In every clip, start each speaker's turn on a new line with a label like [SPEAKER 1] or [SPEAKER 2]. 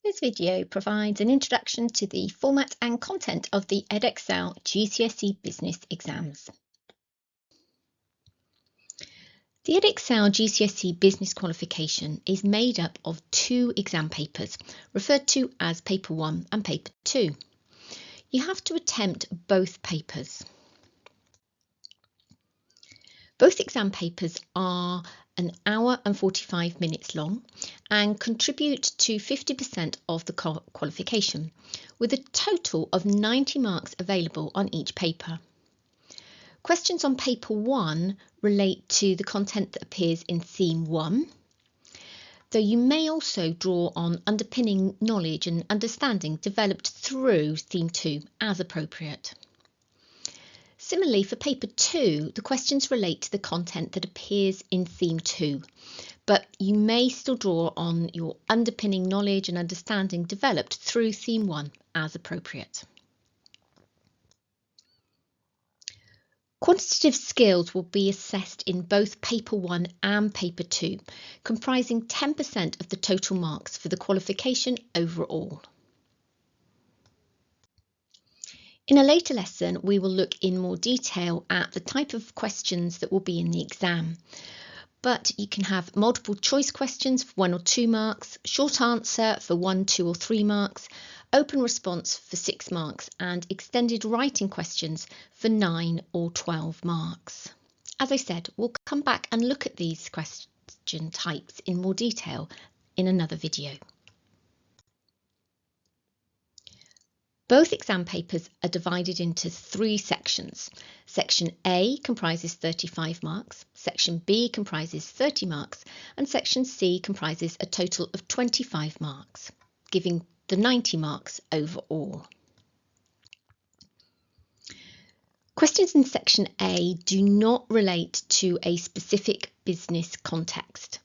[SPEAKER 1] This video provides an introduction to the format and content of the Edexcel GCSE Business exams. The Edexcel GCSE Business qualification is made up of two exam papers, referred to as Paper 1 and Paper 2. You have to attempt both papers. Both exam papers are an hour and 45 minutes long and contribute to 50% of the qualification, with a total of 90 marks available on each paper. Questions on Paper 1 relate to the content that appears in Theme 1, though you may also draw on underpinning knowledge and understanding developed through Theme 2 as appropriate. Similarly, for Paper 2, the questions relate to the content that appears in Theme 2, but you may still draw on your underpinning knowledge and understanding developed through Theme 1 as appropriate. Quantitative skills will be assessed in both Paper 1 and Paper 2, comprising 10% of the total marks for the qualification overall. In a later lesson, we will look in more detail at the type of questions that will be in the exam. But you can have multiple choice questions for 1 or 2 marks, short answer for 1, 2 or 3 marks, open response for 6 marks, and extended writing questions for 9 or 12 marks. As I said, we'll come back and look at these question types in more detail in another video. Both exam papers are divided into 3 sections. Section A comprises 35 marks, Section B comprises 30 marks, and Section C comprises a total of 25 marks, giving the 90 marks overall. Questions in Section A do not relate to a specific business context.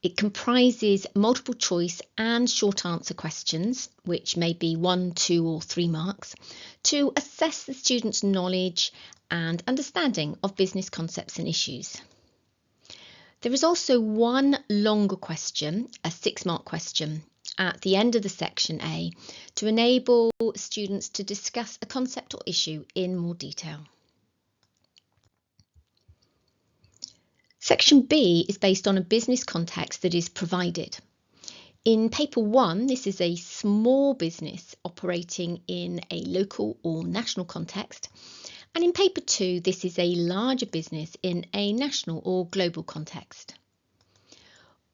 [SPEAKER 1] It comprises multiple choice and short answer questions, which may be 1, 2 or 3 marks, to assess the student's knowledge and understanding of business concepts and issues. There is also one longer question, a 6-mark question, at the end of the Section A to enable students to discuss a concept or issue in more detail. Section B is based on a business context that is provided. In Paper 1, this is a small business operating in a local or national context, and in Paper 2, this is a larger business in a national or global context.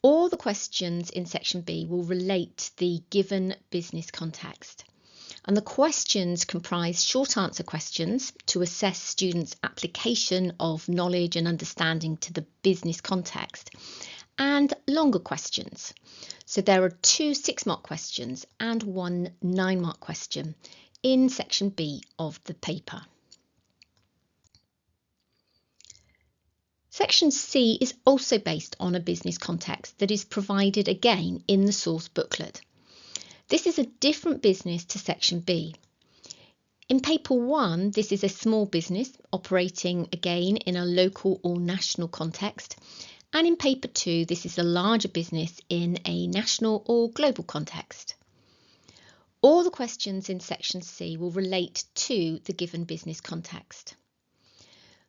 [SPEAKER 1] All the questions in Section B will relate to the given business context. And the questions comprise short answer questions to assess students' application of knowledge and understanding to the business context, and longer questions. So there are 2 6-mark questions and 1 9-mark question in Section B of the paper. Section C is also based on a business context that is provided again in the source booklet. This is a different business to Section B. In Paper 1, this is a small business operating again in a local or national context, and in Paper 2, this is a larger business in a national or global context. All the questions in Section C will relate to the given business context.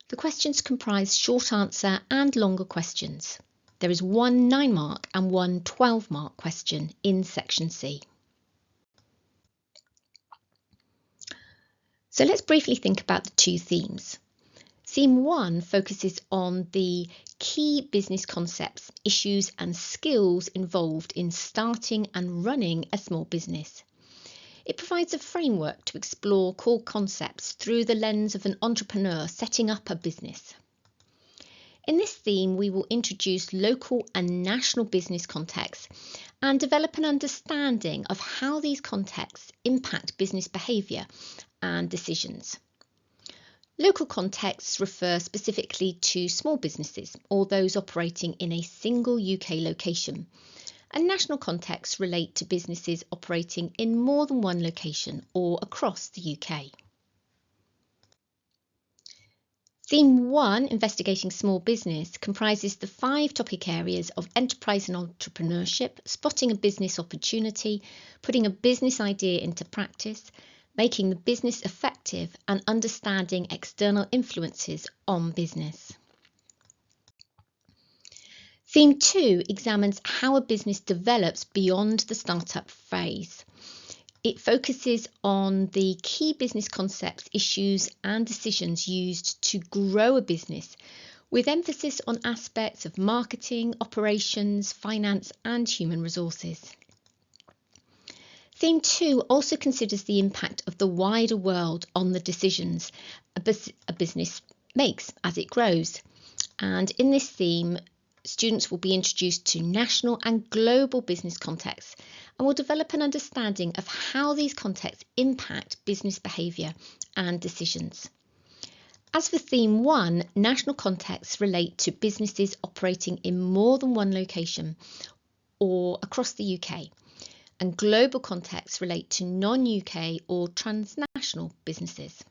[SPEAKER 1] The questions comprise short answer and longer questions. There is 1 9-mark and 1 12-mark question in Section C. So let's briefly think about the 2 themes. Theme 1 focuses on the key business concepts, issues and skills involved in starting and running a small business. It provides a framework to explore core concepts through the lens of an entrepreneur setting up a business. In this theme, we will introduce local and national business contexts and develop an understanding of how these contexts impact business behaviour and decisions. Local contexts refer specifically to small businesses or those operating in a single UK location, and national contexts relate to businesses operating in more than one location or across the UK. Theme 1, Investigating Small Business, comprises the 5 topic areas of enterprise and entrepreneurship, spotting a business opportunity, putting a business idea into practice, making the business effective, and understanding external influences on business. Theme 2 examines how a business develops beyond the startup phase. It focuses on the key business concepts, issues, and decisions used to grow a business, with emphasis on aspects of marketing, operations, finance, and human resources. Theme 2 also considers the impact of the wider world on the decisions a business makes as it grows. And in this theme, students will be introduced to national and global business contexts and will develop an understanding of how these contexts impact business behaviour and decisions. As for Theme 1, national contexts relate to businesses operating in more than one location or across the UK, and global contexts relate to non-UK or transnational businesses.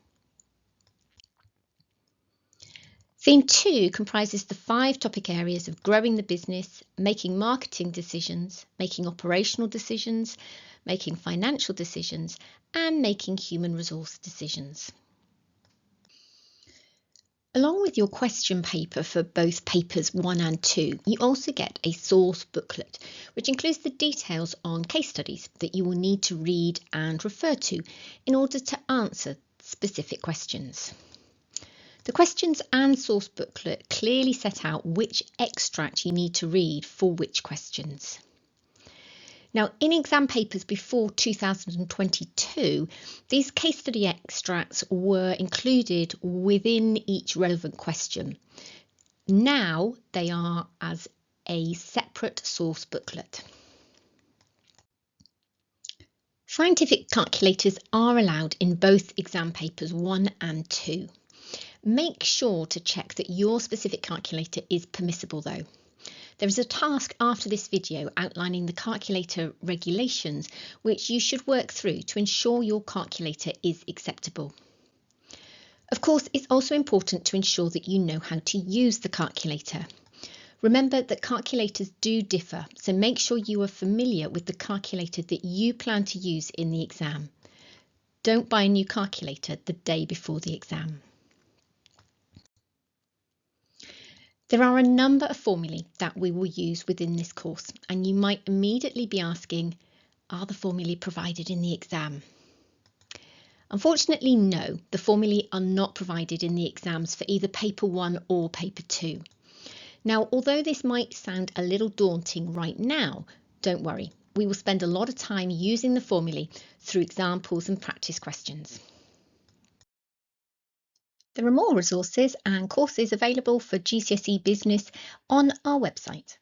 [SPEAKER 1] Theme 2 comprises the 5 topic areas of growing the business, making marketing decisions, making operational decisions, making financial decisions, and making human resource decisions. Along with your question paper for both papers 1 and 2, you also get a source booklet, which includes the details on case studies that you will need to read and refer to in order to answer specific questions. The questions and source booklet clearly set out which extract you need to read for which questions. Now, in exam papers before 2022, these case study extracts were included within each relevant question. Now they are as a separate source booklet. Scientific calculators are allowed in both exam papers 1 and 2. Make sure to check that your specific calculator is permissible though. There is a task after this video outlining the calculator regulations which you should work through to ensure your calculator is acceptable. Of course, it's also important to ensure that you know how to use the calculator. Remember that calculators do differ, so make sure you are familiar with the calculator that you plan to use in the exam. Don't buy a new calculator the day before the exam. There are a number of formulae that we will use within this course, and you might immediately be asking, are the formulae provided in the exam? Unfortunately, no, the formulae are not provided in the exams for either paper 1 or paper 2. Now, although this might sound a little daunting right now, don't worry, we will spend a lot of time using the formulae through examples and practice questions. There are more resources and courses available for GCSE Business on our website.